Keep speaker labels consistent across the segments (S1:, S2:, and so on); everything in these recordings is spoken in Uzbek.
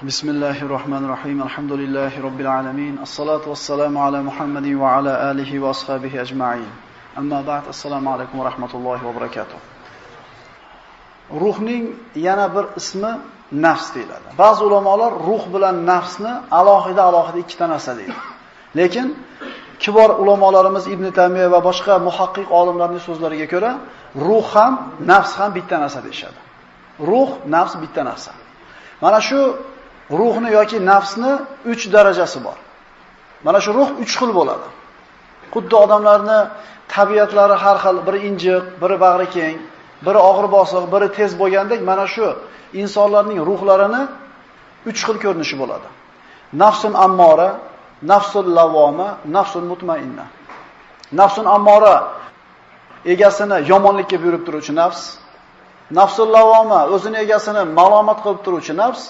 S1: Bismillahirrahmanirrahim. Alhamdulillahi robbil alamin. Assalatu wassalamu ala Muhammadin va ala alihi va ashabihi ajma'in. Amma ba'd. Assalomu alaykum va rahmatullohi va barakatuh. Ruhning yana bir ismi nafs deyiladi. Ba'zi ulamolar ruh bilan nafsni alohida ikkita narsa deydi. Lekin kibor ulamolarimiz Ibn Taymiya va boshqa muhaqqiq olimlarning so'zlariga ko'ra, ruh ham, nafs ham bitta narsa deyshadi. Ruh, nafs bitta narsa. Mana shu ruhni yoki nafsni 3 darajasi bor. Mana shu ruh 3 xil bo'ladi. Xuddi odamlarning tabiatlari har xil, biri injiq, biri bag'ri keng, biri og'ir bosiq, biri tez bo'lgandek, mana shu insonlarning ruhlarini 3 xil ko'rinishi bo'ladi. Nafsun ammora, nafsul lavoma, nafsul mutmainna. Nafsun ammora egasini yomonlikka buyurib turuvchi nafs. Nafsul lavoma o'zini egasini malomat qilib turuvchi nafs.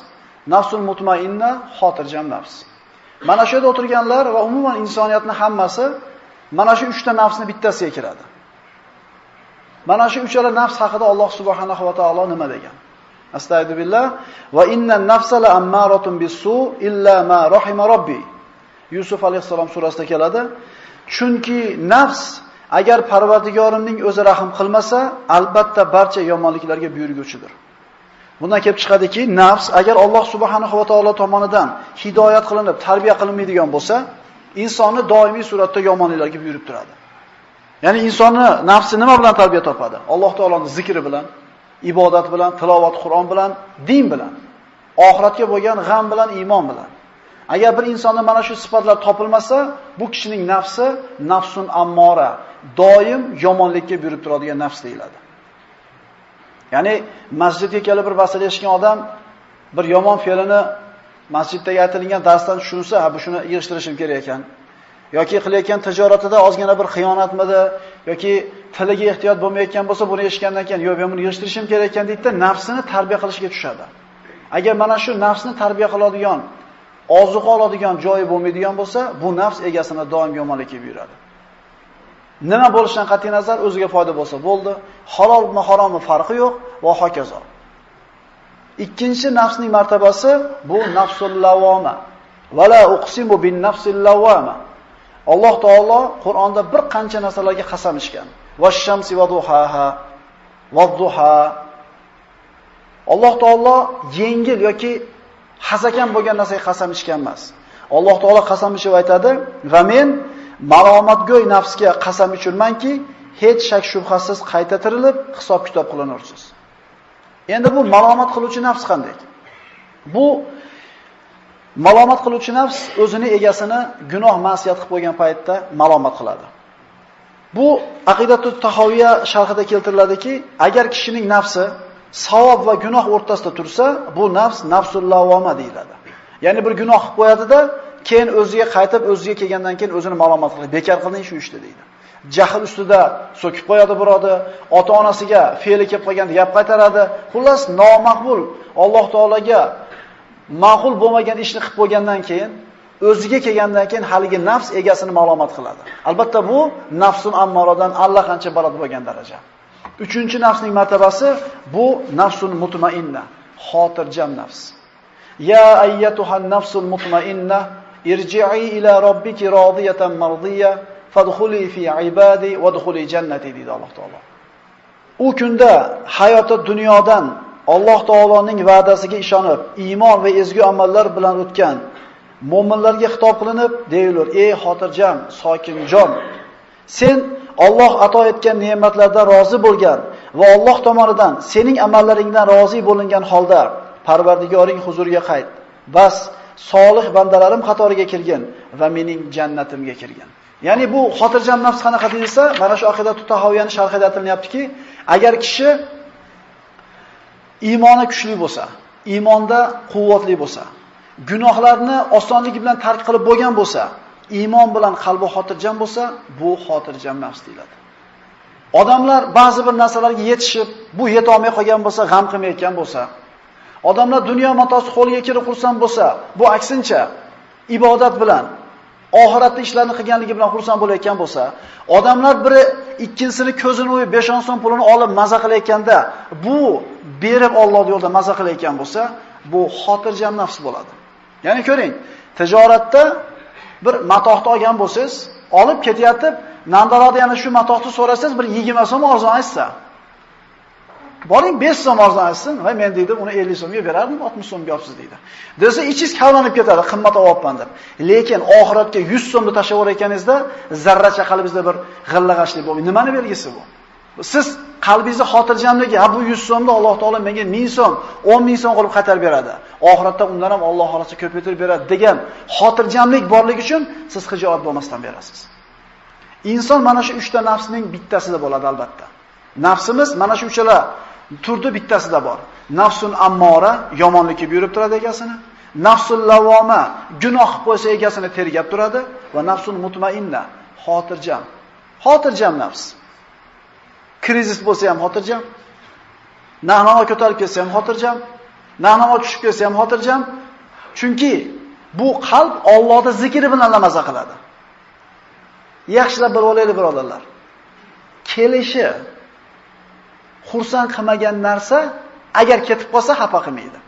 S1: Nafsul mutmainna xotirjam nafs. Mana shu yerda o'tirganlar va umuman insoniyatning hammasi mana shu 3 ta nafsni bittasiga kiradi. Mana shu uchala nafs haqida Alloh subhanahu va taolo nima degan? Astagfirullah va innan nafsa la ammaratun bis-su illa ma rahima robbi. Yusuf alayhisalom surasida keladi. Chunki nafs agar Parvardigorimning o'zi rahim qilmasa, albatta barcha yomonliklarga buyurguchidir. Bundan kelib chiqadiki, nafs agar Alloh subhanahu va taolo tomonidan hidoyat qilinib, tarbiya qilinmaydigan bo'lsa, insonni doimiy suratda yomonliklarga buyurib turadi. Ya'ni insonni nafsi nima bilan tarbiya topadi? Alloh taoloning zikri bilan, ibodat bilan, tilovat Qur'on bilan, din bilan, oxiratga bo'lgan g'am bilan, iymon bilan. Agar bir insonda mana shu sifatlar topilmasa, bu kishining nafsi nafsun ammora, doim yomonlikka buyurib turadigan nafs deyiladi. Ya'ni masjidga kelib bir vaslashgan odam bir yomon fe'lini masjiddagi aytilgan darsdan tushunsa, bu shuni yig'ishtirishim kerak ekan. Yoki qilayotgan tijoratida ozgina bir xiyonatmidi yoki tiliga ehtiyot bo'lmayotgan bo'lsa, buni eshitgandan keyin, "Yo'q, men buni yig'ishtirishim kerak ekan" deydi, nafsini tarbiya qilishga tushadi. Agar mana shu nafsni tarbiya qiladigan, ozuqa oladigan joyi bo'lmaydigan bo'lsa, bu nafs egasini doim yomonlikka buyuradi. Nima bo'lishidan qat'iy nazar o'ziga foyda bo'lsa bo'ldi, halol va haromni farqi yo'q va hokazo. Ikkinchi nafsning martabasi bu nafsul lavoma. Vala uqsimu bin nafsil lavoma. Alloh taolo Qur'onda bir qancha narsalarga qasam ichgan. Vash-shamsi va duhaha, va-duha. Alloh taolo yengil yoki hasakan bo'lgan narsaga qasam ichgan emas. Alloh taolo qasam ichib aytadi: "Va men malomatgo'y nafsga qasam ichurmanki, hech shak shubhasiz qayta tirilib, hisob-kitob qilinursiz." Endi bu malomat qiluvchi nafs qanday? Bu malomat qiluvchi nafs o'zini egasini gunoh ma'siyat qilib qo'ygan paytda malomat qiladi. Bu Aqidatut Tahoviya sharhida keltiriladiki, agar kishining nafsi savob va gunoh o'rtasida tursa, bu nafs nafsul lavoma deyiladi. Ya'ni bir gunoh qilib qo'yadi-da, keyin o'ziga qaytib, o'ziga kelgandan keyin o'zini malomat qiladi. Bekor qilding shu ishni deydi. Jahl ustida so'kib qo'yadi birodar, ota-onasiga fe'li kelib qolganda gap qaytaradi. Xullas nomaqbul, Alloh taolaga ma'qul bo'lmagan ishni qilib qo'ygandan keyin, o'ziga kelgandan keyin haligi nafs egasini malomat qiladi. Albatta bu nafsun ammoradan allaqancha baland bo'lgan daraja. Uchinchi nafsning martabasi bu nafsun mutmainna, xotirjam nafs. Ya ayyatuhan nafsul mutmainna irji'i ila robbiki radiyatan mardiya fadkhuli fi ibadi wadkhuli jannati deydi Alloh taolo. U kunda hayoti dunyodan Alloh taoloning va'dasiga ishonib, iymon va ezgu amallar bilan o'tgan mu'minlarga xitob qilinib, deyilur: "Ey xotirjam, sokinjon, sen Alloh ato etgan ne'matlardan rozi bo'lgan va Alloh tomonidan sening amallaringdan rozi bo'lingan holda Parvardigoring huzuriga qayt. Bas solih bandalarim qatoriga kirgin va mening jannatimga kirgin." Ya'ni bu xotirjam nafs qanaqa deyilsa, mana shu Aqidatut Tahoviyaning sharhida aytilyaptiki, agar kishi iymoni kuchli bo'lsa, iymonda quvvatli bo'lsa, gunohlarni osonlik bilan tark qilib bo'lgan bo'lsa, iymon bilan qalbi xotirjam bo'lsa, bu xotirjam nafs deyiladi. Odamlar ba'zi bir narsalarga yetishib, bu yeta olmay qolgan bo'lsa, g'am qilmayotgan bo'lsa, odamlar dunyo matosi qo'liga kirib xursand bo'lsa, bu aksincha ibodat bilan, oxiratda ishlarni qilganligi bilan xursand bo'layotgan bo'lsa, odamlar biri ikkinchisini ko'zini o'yib 5-10 so'm pulini olib maza qilayotganda, bu berib Alloh yo'lida maza qilayotgan bo'lsa, bu xotirjam nafs bo'ladi. Ya'ni ko'ring, tijoratda bir matohni olgan bo'lsangiz, olib ketayotib, Nandaroda yana shu matohni so'rasangiz, bir 20 so'm arzon aytsa. Boring 5 so'm arzon aytsin va men deydi, uni 50 so'mga berardim, 60 so'mga olibsiz deydi. Desa, ichingiz kavlanib ketadi, qimmat olyapman deb. Lekin oxiratga 100 so'mni tashlab o'rayotganingizda zarracha qalbingizda bir g'illag'ashlik bo'lmaydi. Nimani belgisi bu? Siz qalbingizni xotirjamligi, bu 100 so'mni Alloh taolo menga 1000 so'm, 10 ming so'm qilib qaytarib beradi. Oxiratda undan ham Alloh orasida ko'paytirib beradi degan xotirjamlik borligi uchun siz xijolat bo'lmasdan berasiz. Inson mana shu 3 ta nafsning bittasida bo'ladi albatta. Nafsimiz mana shu uchala turdi bittasida bor. Nafsun ammora yomonlikka buyurib turadi egasini, nafsul lavoma gunoh qilib qo'ysa egasini tergab turadi va nafsun mutmainna xotirjam. Xotirjam nafs. Krizis bo'lsa ham xotirjam, nahnomo ko'tarib ketsa ham xotirjam, nahnomo tushib ketsa ham xotirjam. Chunki bu qalb Allohning zikri bilan namaza qiladi. Yaxshilab bilib olaylik birodarlar. Kelishi xursand qilmagan narsa agar ketib qolsa xafa qilmaydi.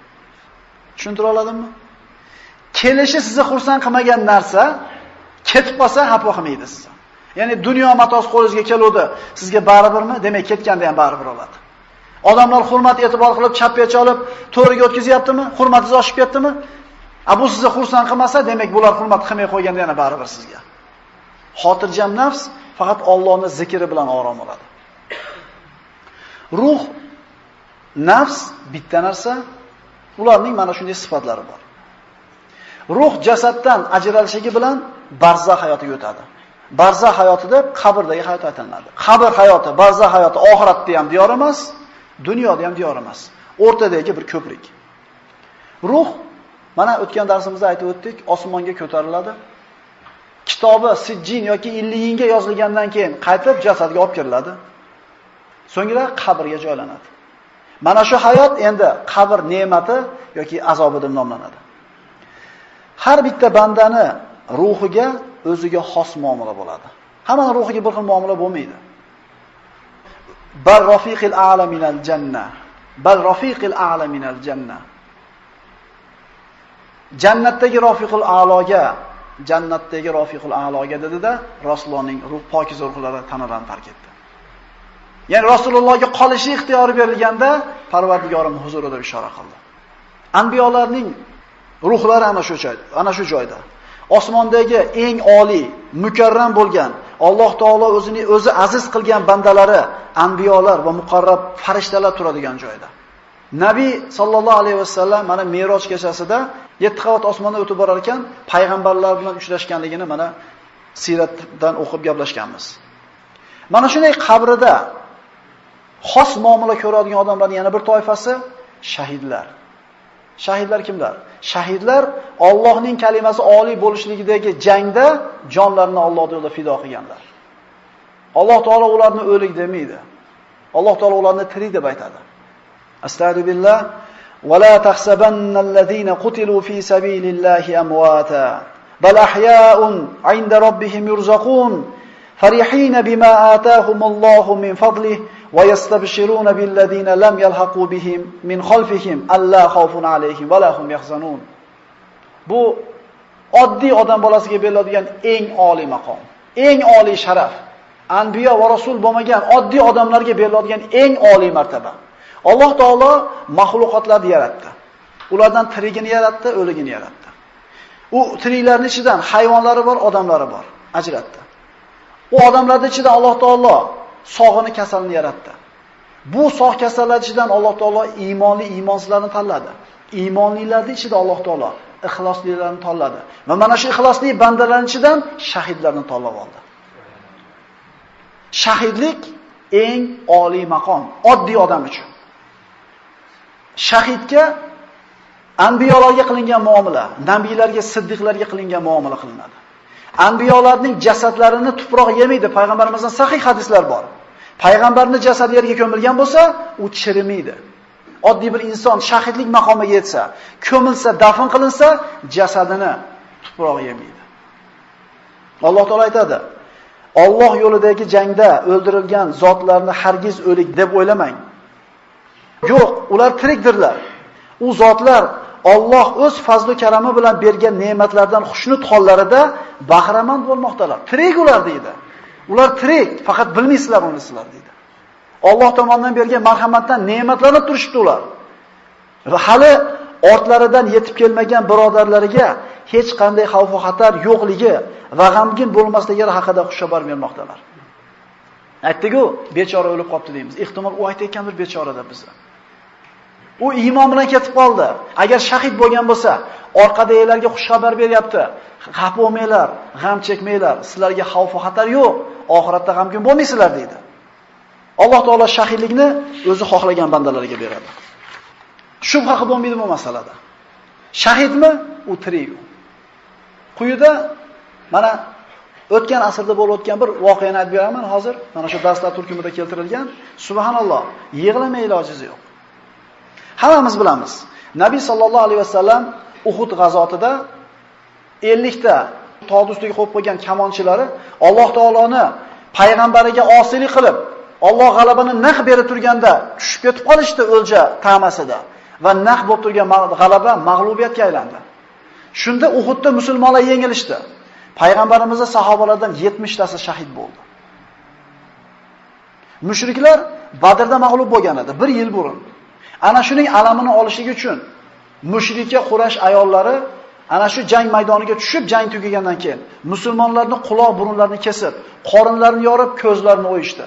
S1: Tushuntira oladimmi? Kelishi sizni xursand qilmagan narsa ketib qolsa xafa qilmaydi sizni. Ya'ni dunyo matosi qo'lingizga keluvdi, sizga baribirmi? Demak, ketganda ham baribir bo'ladi. Odamlar hurmat e'tibor qilib, chapgacha olib, to'riga o'tkazyaptimi? Hurmatingiz oshib ketdimi? Bu sizni xursand qilmasa, demak, bular hurmat qilmay qo'yganda yana baribir sizga. Xotirjam nafs faqat Allohning zikri bilan orom oladi. Ruh, nafs bitta narsa, ularning mana shunday sifatlari bor. Ruh jasaddan ajralishligi bilan barzah hayotiga o'tadi. Barzah hayotida qabrdagi hayot aytiladi. Qabr hayoti, barzah hayoti oxiratda ham diyor emas, dunyoda ham diyor emas. O'rtadagi bir ko'prik. Ruh, mana o'tgan darsimizda aytib o'tdik, osmonga ko'tariladi. Kitobi Sijjin yoki Illiyinga yozilgandan keyin qaytib jasadga olib kiriladi. So'ngra qabrga joylanadi. Mana shu hayot endi qabr ne'mati yoki azobi deb nomlanadi. Har bitta bandani ruhiga o'ziga xos muomala bo'ladi. Hamma ruhiga bir xil muomala bo'lmaydi. Bal rafiqil a'la minal janna. Bal rafiqil a'la minal janna. Jannatdagi rafiqul a'loga, jannatdagi rafiqul a'loga dedi-da, Rasulullohning ruh pokiz ruhlari tanadan tark etdi. Ya'ni Rasulullohga qolishi ixtiyori berilganda Parvardigorim huzurida ishora qildi. Anbiyolarning ruhlari ana shu joyda. Osmondagi eng oliy, mukarram bo'lgan, Alloh taolo o'zi aziz qilgan bandalari, anbiyolar va muqarrab farishtalar turadigan joyda. Nabiy sallallohu alayhi vasallam mana Meroj kechasida 7 qavat osmondan o'tib borar ekan, payg'ambarlar bilan uchrashganligini mana siyratdan o'qib gaplashganmiz. Mana shunday qabrida xos muomala ko'radigan odamlarning yana bir toifasi shahidlar. Shahidlar kimlar? Shahidlar Allohning kalimasi oliy bo'lishligidagi jangda jonlarini Alloh yo'lida fido qilganlar. Alloh taolo ularni o'lik demaydi. Alloh taolo ularni tirik deb aytadi. Astagfirullah va la tahsabannallazina qutilu fi sabilillahi amwata bal ahya'un 'inda rabbihim yurzaqun farihina bima ataahumullohu min fadlihi va yastabshiruna billazina lam yalhaqu bihim min khalfihim alla khawfun alayhim va la hum yahzanun. Bu oddiy odam bolasiga beriladigan eng oliy maqom, eng oliy sharaf. Anbiyo va rasul bo'lmagan oddiy odamlarga beriladigan eng oliy martaba. Alloh taolo mahluqotlarni yaratdi. Ulardan tirigini yaratdi, o'ligini yaratdi. U tiriklarning ichidan hayvonlari bor, odamlari bor, ajratdi. U odamlarning ichidan Alloh taolo sog'ini, kasalini yaratdi. Bu sog' kasallar ichidan Alloh taolo iymonli, iymonsizlarni tanladi. Iymonlilarning ichida Alloh taolo ixloslilarni tanladi. Va mana shu ixlosli bandalarning ichidan shahidlarni tanlab oldi. Shahidlik eng oliy maqom oddiy odam uchun. Shahidga anbiyolarga qilingan muomala, nabiylarga, siddiqlarga qilingan muomala qilinadi. Anbiyolarning jasadlarini tuproq yemaydi. Payg'ambarimizdan sahih hadislar bor. Payg'ambarning jasadi yerga ko'milgan bo'lsa, u chirimaydi. Oddiy bir inson shahidlik maqomiga yetsa, ko'milsa, dafn qilinsa, jasadini tuproq yemaydi. Alloh taolo aytadi: Alloh yo'lidagi jangda o'ldirilgan zotlarni hargiz o'lik deb o'ylamang. Yo'q, ular tirikdirlar. U zotlar Alloh o'z fazl va karami bilan bergan ne'matlardan xushnud hollarida bahramand bo'lmoqdalar. Tirik ular deydi. Ular tirik, faqat bilmaysizlar uni sizlar deydi. Alloh tomonidan bergan marhamatdan ne'matlanib turishdi ular. Va hali ortlaridan yetib kelmagan birodarlariga hech qanday xavf va xatar yo'qligi va g'amgin bo'lmasligi haqida xushxabar bermoqdalar. Aytdik-ku, bechora o'lib qopti deymiz. Ehtimol u aytayotgandir bechorada bizni. U iymon bilan ketib qoldi. Agar shahid bo'lgan bo'lsa, orqadagilarga xushxabar beryapti. Xafa bo'lmanglar, g'am chekmanglar, sizlarga xavf va xatar yo'q, oxiratda g'amgin bo'lmaysizlar deydi. Alloh taolo shahidlikni o'zi xohlagan bandalariga beradi. Shubha qilib bo'lmaydi bu masalada. Shahidmi? U tirik. Quyida mana o'tgan asrda bo'lib o'tgan bir voqeani aytib beraman hozir. Mana shu darslar turkumida keltirilgan. Subhanalloh, yig'lamay iloji yo'q. Hammamiz bilamiz. Nabiy sallallohu alayhi vasallam Uhud g'azotida 50 ta tog' ustiga qo'yib qo'ygan kamonchilari Alloh taoloni payg'ambariga osiylik qilib, Alloh g'alabani naq berib turganda tushib ketib qolishdi o'lja tamasida va naq bo'lib turgan g'alaba mag'lubiyatga aylandi. Shunda Uhudda musulmonlar yengilishdi. Payg'ambarimizning sahobalardan 70 tasi shahid bo'ldi. Mushriklar Badrda mag'lub bo'lgan edi 1 yil burun. Ana shuning alamini olishligi uchun mushrika Quraysh ayollari ana shu jang maydoniga tushib jang tugagandan keyin musulmonlarning quloq burunlarini kesib, qorinlarini yorib, ko'zlarini o'yishdi.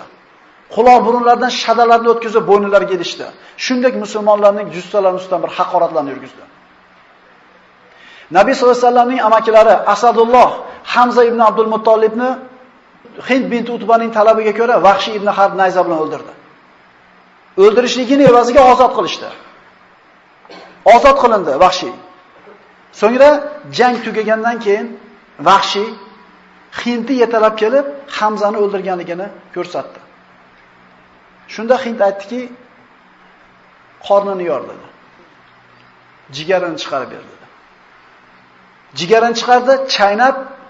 S1: Quloq burunlardan shadalarni o'tkazib bo'ynilariga edishdi. Shunday musulmonlarning jussalarining ustidan bir haqoratlarni yurgizdi. Nabiy sollallohu alayhi vasallamning amakilari Asadulloh Hamza ibn Abdul Muttolibni Hind bint Utbaning talabiga ko'ra Vahshiy ibn Harb nayza bilan o'ldirdi. O'ldirishligini evaziga ozod qilishdi. Ozod qilindi Vahshiy. So'ngra jang tugagandan keyin Vahshiy Hindni yetalab kelib Hamzani o'ldirganligini ko'rsatdi. Shunda Hind aytdiki, qornini yor dedi. Jigarini chiqarib berdi. Jigarini chiqardi,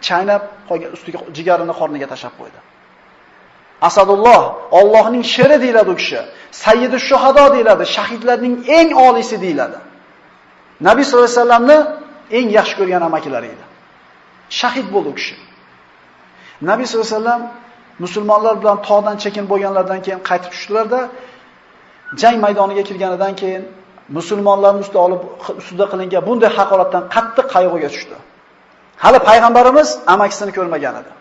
S1: chaynab qolgan ustiga jigarini qorniga tashab qo'ydi. Asadulloh Allohning sheri deyiladi u kishi. Sayyidush shuhado deyiladi, shahidlarning eng olisi deyiladi. Nabiy sollallohu alayhi vasallamni eng yaxshi ko'rgan amakilari edi. Shahid bo'ldi u kishi. Nabiy sollallohu alayhi vasallam musulmonlar bilan tog'dan chekin bo'lganlardan keyin qaytib tushdilarda, jang maydoniga kirganidan keyin musulmonlarning ustida qilingan bunday haqoratdan qattiq qayg'uga tushdi. Hali payg'ambarimiz amakisini ko'rmagan edi.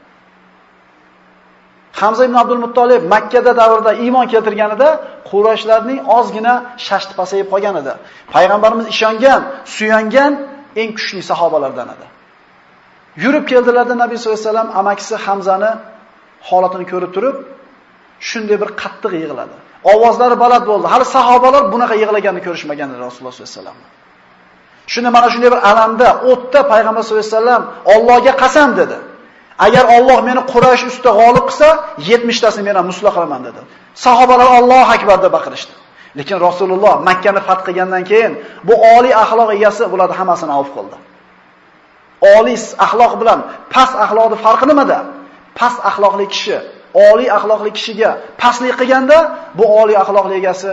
S1: Hamza ibn Abdul Muttolib Makka davrida iymon keltirganida Qurayshlarning ozgina shashti pasayib qolgan edi. Payg'ambarimiz ishongan, suyangan eng kuchli sahobalardan edi. Yurib keldilarda Nabiy sollallohu alayhi vasallam amakisi Hamzani holatini ko'rib turib, shunday bir qattiq yig'ladi. Ovozlari baland bo'ldi. Hali sahobalar bunaqa yig'laganini ko'rishmagan edi Rasululloh sollallohu alayhi vasallam. Shunda mana shunday bir alamda, o'tda payg'ambar sollallohu alayhi vasallam Allohga qasam dedi. Agar Alloh meni Quraysh ustida g'olib qilsa, 70 tasini men ham muslo qilaman dedi. Sahobalar Allohu akbar deb baqirishdi. Lekin Rasululloh Makkani fath qilgandan keyin bu oliy axloq egasi bularni hammasini avf qildi. Oliy axloq bilan past axloqning farqi nimada? Past axloqli kishi oliy axloqli kishiga pastlik qilganda, bu oliy axloqli egasi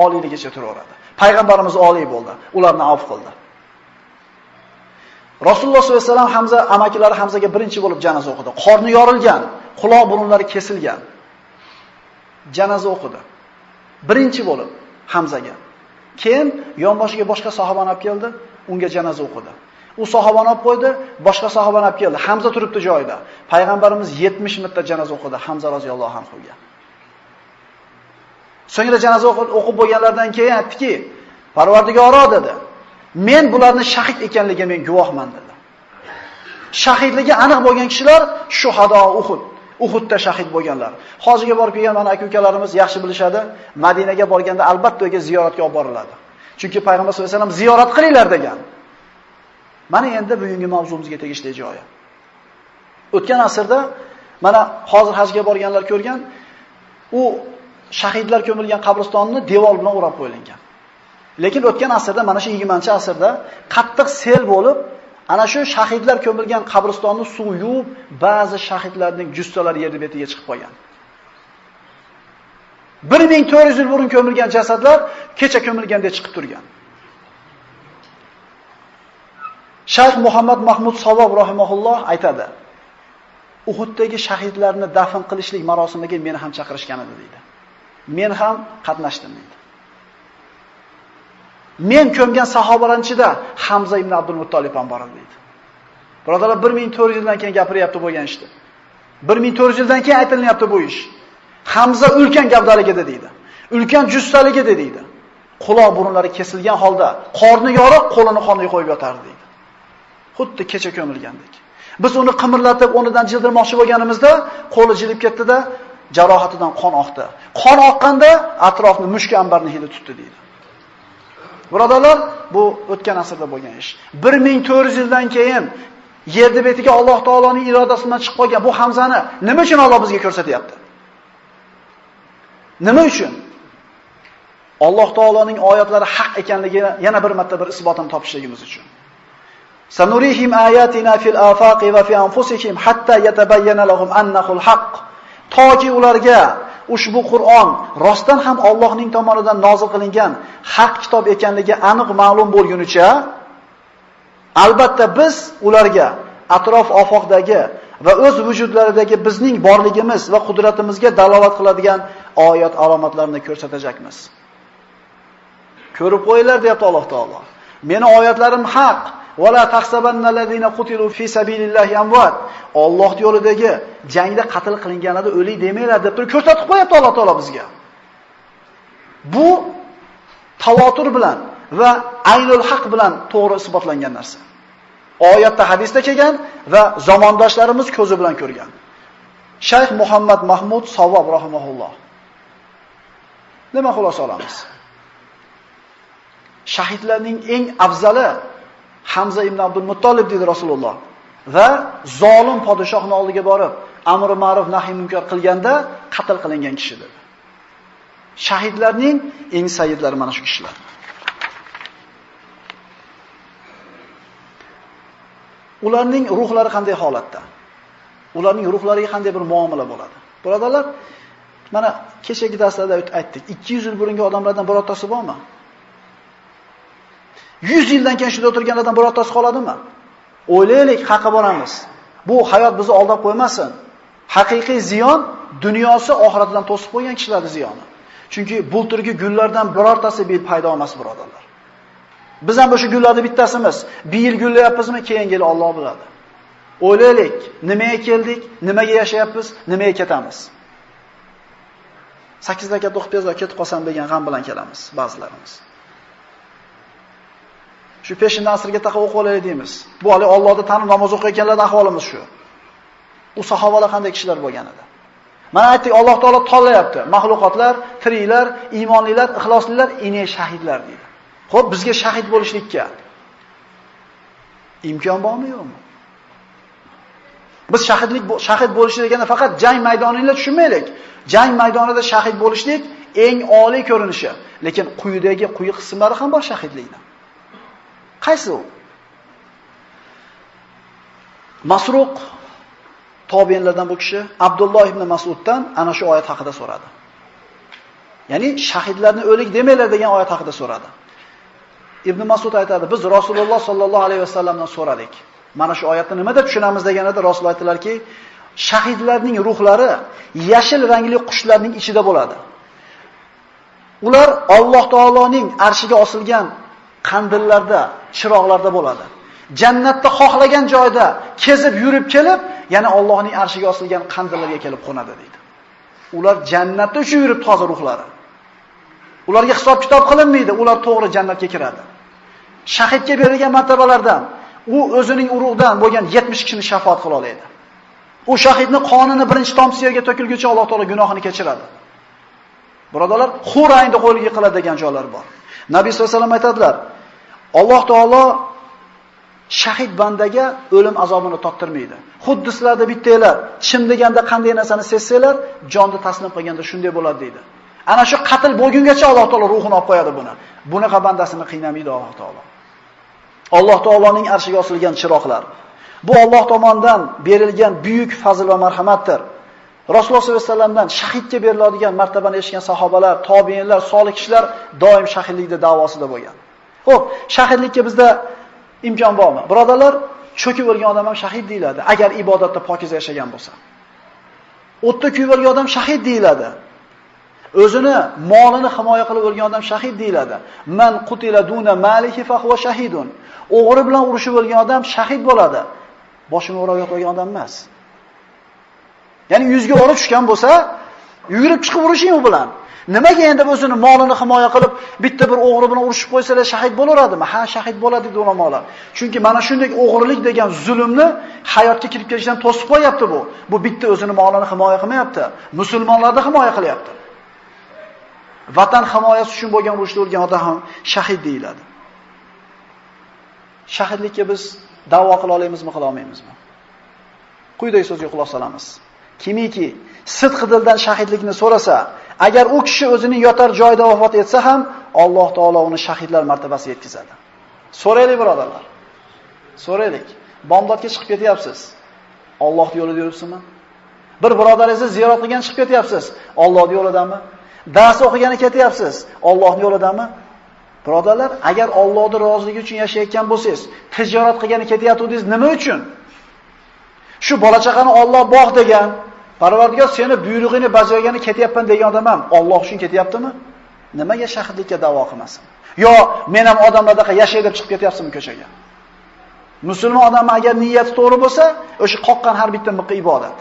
S1: oliyligicha turaveradi. Payg'ambarimiz oliy bo'ldi, ularni avf qildi. Rasululloh sollallohu alayhi vasallam Hamza amakilari Hamzaga birinchi bo'lib janoza o'qidi. Qorni yorilgan, quloq burunlari kesilgan. Janoza o'qidi. Birinchi bo'lib Hamzaga. Keyin yonboshiga boshqa sahobani olib keldi, unga janoza o'qidi. U sahobani olib qo'ydi, boshqa sahobani olib keldi. Hamza turibdi joyida. Payg'ambarimiz 70 marta janoza o'qidi Hamza roziyallohu anhuga. So'ngra janoza o'qib bo'lganlardan keyin aytdiki, Parvardigoro dedi, men bularni shahid ekanligiga men guvohman dedi. Shahidligi aniq bo'lgan kishilar shuhado Uhudda shahid bo'lganlar. Hojiga borib kelgan mana aka-ukalarimiz yaxshi bilishadi. Madinaga borganda albatta o'ga ziyoratga olib boriladi. Chunki payg'ambar sollallohu alayhi vasallam ziyorat qilinglar degan. Mana endi bugungi mavzumizga tegishli joyi. O'tgan asrda mana hozir hajga borganlar ko'rgan, u shahidlar ko'milgan qabristonni devor bilan o'rab qo'yilgan. Lekin o'tgan asrda mana shu 20-asrda qattiq sel bo'lib, ana shu shahidlar ko'milgan qabristonni suv yuvib, ba'zi shahidlarning jussalari yer betiga chiqib qolgan. 1400 yil burun ko'milgan jasadlar kecha ko'milganda chiqib turgan. Shayx Muhammad Mahmud Savob rahimahulloh aytadi. Uhuddagi shahidlarni dafn qilishlik marosimiga meni ham chaqirishgan edi deydi. Men ham qatnashdim deydi. Men ko'mgan sahobalar ichida Hamza ibn Abdul Muttolib ham bor edi deydi. Birodarlar 1400 yildan keyin gapiryapti bo'lgan ishdi. 1400 yildan keyin aytilyapti bu ish. Hamza ulkan gavdalik edi deydi. Ulkan jussalik edi deydi. Quloq burunlari kesilgan holda, qorni yoriq, qo'lini qonga qo'yib yotardi deydi. Xuddi kecha ko'milgandek. Biz uni qimirlatib, o'rnidan jildirmoqchi bo'lganimizda, qo'li jilib ketdi-da, jarohatidan qon oqdi. Qon oqqanda atrofni mushk ambarning hidi tutdi deydi. Birodarlar, bu o'tgan asrda bo'lgan ish. 1400 yildan keyin yerni betiga Alloh taoloning irodasidan chiqib qolgan bu Hamzani nima uchun Alloh bizga ko'rsatyapti? Nima uchun? Alloh taoloning oyatlari haq ekanligini yana bir marta bir isbotini topishligimiz uchun. Sanurihim ayatina fil afaqi va fi anfusihim hatta yatabayyana lahum annahu al-haq. Toki ularga ushbu Qur'on rostdan ham Allohning tomonidan nozil qilingan haq kitob ekanligi aniq ma'lum bo'lgunicha, albatta biz ularga atrof ofoqdagi va o'z vujudlaridagi bizning borligimiz va qudratimizga dalolat qiladigan oyat alomatlarini ko'rsatajakmiz. Ko'rib qo'yinglar deyapti Alloh taolo. Meni oyatlarim haq. Wala tahsabannallazina qutilu fi sabilillahi amwat. Alloh yo'lidagi jangda qatl qilinganlarda o'lik demanglar deb turib ko'rsatib qo'yapti Alloh taolo bizga. Bu tavotur bilan va aynul haq bilan to'g'ri isbotlangan narsa. Oyatda, hadisda kelgan va zamondoshlarimiz ko'zi bilan ko'rgan. Shayx Muhammad Mahmud Savob rahimahulloh. Nima xulosa olamiz? Shahidlarning eng afzali Hamza ibn Abdul Muttolib dedi Rasululloh. Va zolim podshohning oldiga borib, amri ma'ruf nahiy munkar qilganda qatl qilingan kishi dedi. Shahidlarning eng sayyidlari mana shu kishilar. Ularning ruhlari qanday holatda? Ularning ruhlariga qanday bir muomala bo'ladi? Birodarlar, mana kechagi darslarda aytdik. 200 yil burungi odamlardan birortasi bormi? 100 yildan keyin shunda o'tirganlardan birortasi qoladimi? O'ylaylik, haqqa boramiz. Bu hayot bizni aldab qo'ymasin. Haqiqiy ziyon dunyosi oxiratidan to'sib qo'ygan kishilarning ziyoni. Chunki bulturgi gullardan birortasi bir paydo emas, birodarlar. Biz ham o'sha gullarning bittasimiz. Bir yil gullayapmizmi, keyin yil Alloh biladi. O'ylaylik, nimaga keldik, nimaga yashayapmiz, nimaga ketamiz. 8 rakat o'qib tezroq ketib qolsam degan g'am bilan kelamiz ba'zilarimiz. Shu peshinni asrga taqib o'qib olaylik deymiz. Bu hali Allohni tanib namoz o'qiyotganlarning ahvolimiz shu. U sahobalar qanday kishilar bo'lgan edi? Mana aytdik, Alloh taolo tanlayapti. Mahluqotlar, tiriklar, iymonlilar, ixloslilar, ine shahidlar deydi. Xo'p, bizga shahid bo'lishlikka imkon bormi, yo'qmi? Biz shahid bo'lishlik deganda faqat jang maydonida tushunmaylik. Jang maydonida shahid bo'lishlik eng oliy ko'rinishi, lekin quyidagi quyi qismlari ham bor shahidlikning. Qaysi u? Masruq tobiinlardan bu kishi Abdulloh ibn Mas'uddan ana shu oyat haqida so'radi. Ya'ni shahidlarni o'lik demanglar degan oyat haqida so'radi. Ibn Mas'ud aytadi, biz Rasululloh sollallohu alayhi vasallamdan so'radik. Mana shu oyatni nimada tushunamiz deganida Rasululloh aytdilarki, shahidlarning ruhlari yashil rangli qushlarning ichida bo'ladi. Ular Alloh taoloning arshiga osilgan qandillarda, chiroqlarda bo'ladi. Jannatda xohlagan joyda kezib yurib kelib, yana Allohning arshiga osilgan qandillarga kelib qo'nadi deydi. Ular jannatda uchib yuribdi hozir ruhlari. Ularga hisob kitob qilinmaydi, ular to'g'ri jannatga kiradi. Shahidga berilgan martabalardan u o'zining urug'idan bo'lgan 70 kishini shafaat qila oladi. U shahidning qonini birinchi tomchi yerga to'kilguncha Alloh taolo gunohini kechiradi. Birodarlar, Xurayinda qo'yilga qiladi degan joylar bor. Nabiy sollallohu alayhi vasallam aytadilar, Alloh taolo shahid bandaga o'lim azobini tottirmaydi. Xuddi sizlarda bittanglar chim deganda qanday narsani sezsanglar, jonni taslim qilganda shunday bo'ladi deydi. Ana shu qatl bo'lgungacha Alloh taolo ruhini olib qo'yadi buni. Bunaqa bandasini qiynamaydi Alloh taolo. Alloh taoloning arshiga osilgan chiroqlar. Bu Alloh tomonidan berilgan buyuk fazl va marhamatdir. Rasululloh sollallohu alayhi vasallamdan shahidga beriladigan martabani eshitgan sahobalar, tobiinlar, solih kishilar doim shahidlikda da'vosida bo'lgan. Xo'p, shahidlikka bizda imkon bormi? Birodarlar, cho'kib o'lgan odam ham shahid deyiladi, agar ibodatda pokiza yashagan bo'lsa. O'tda kuyib o'lgan odam shahid deyiladi. O'zini molini himoya qilib o'lgan odam shahid deyiladi. Man qutila duna malihi fa huwa shahidun. O'g'ri bilan urushib o'lgan odam shahid bo'ladi. Boshini o'rab yo'qlagan odam emas. Ya'ni yuzga o'ra tushgan bo'lsa, yugurib chiqib urishing u bilan. Nimaga endi o'zini molini himoya qilib bitta bir o'g'ri bilan urushib qo'ysalar shahid bo'laveradimi? Ha, shahid bo'ladi dedi ulamolar. Chunki mana shunday o'g'rilik degan zulmni hayotga kirib kelishdan to'sib qo'yapti bu. Bu bitta o'zini molini himoya qilmayapti, musulmonlarni himoya qilyapti. Vatan himoyasi uchun bo'lgan urushda o'lgan odam ham shahid deyiladi. Shahidlikka biz da'vo qila olamizmi, qila olmaymizmi? Quyidagi so'zga quloq solamiz. Kimiki sidq dildan shahidlikni so'rasa, agar u kishi o'zining yotar joyida vafot etsa ham, Alloh taolo uni shahidlar martabasiga yetkazadi. So'raylik birodarlar. So'raylik. Bomdodga chiqib ketyapsiz. Allohning yo'lida yuribsizmi? Bir birodaringizni ziyorat qilgan chiqib ketyapsiz. Allohning yo'lidami? Dars o'qigani ketyapsiz. Allohning yo'lidami? Birodarlar, agar Allohning roziligi uchun yashayotgan bo'lsangiz, tijorat qilgani ketyaptidingiz nima uchun? Shu bola chaqani Alloh bog' degan, Parvardigor seni buyrug'ini bajargani ketyapman degan odam ham Alloh uchun ketyaptimi? Nimaga shahidlikka da'vo qilmasin? Yo, men ham odamlardaqa yashay deb chiqib ketyapsizmi ko'chaga? Musulmon odam agar niyati to'g'ri bo'lsa, o'sha qoqqan har bitta miqi ibodat.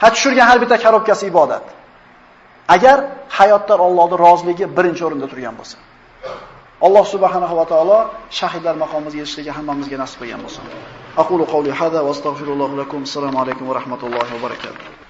S1: Ha tushirgan har bitta korobkasi ibodat. Agar hayotda Allohning roziligi birinchi o'rinda turgan bo'lsa. Alloh subhanahu va taolo shahidlar maqomiga erishishga hammamizga nasib qilgan bo'lsin. Aqulu qawli hada va astagfirullohu lakum. Assalomu alaykum va rahmatullohi va barakatuh.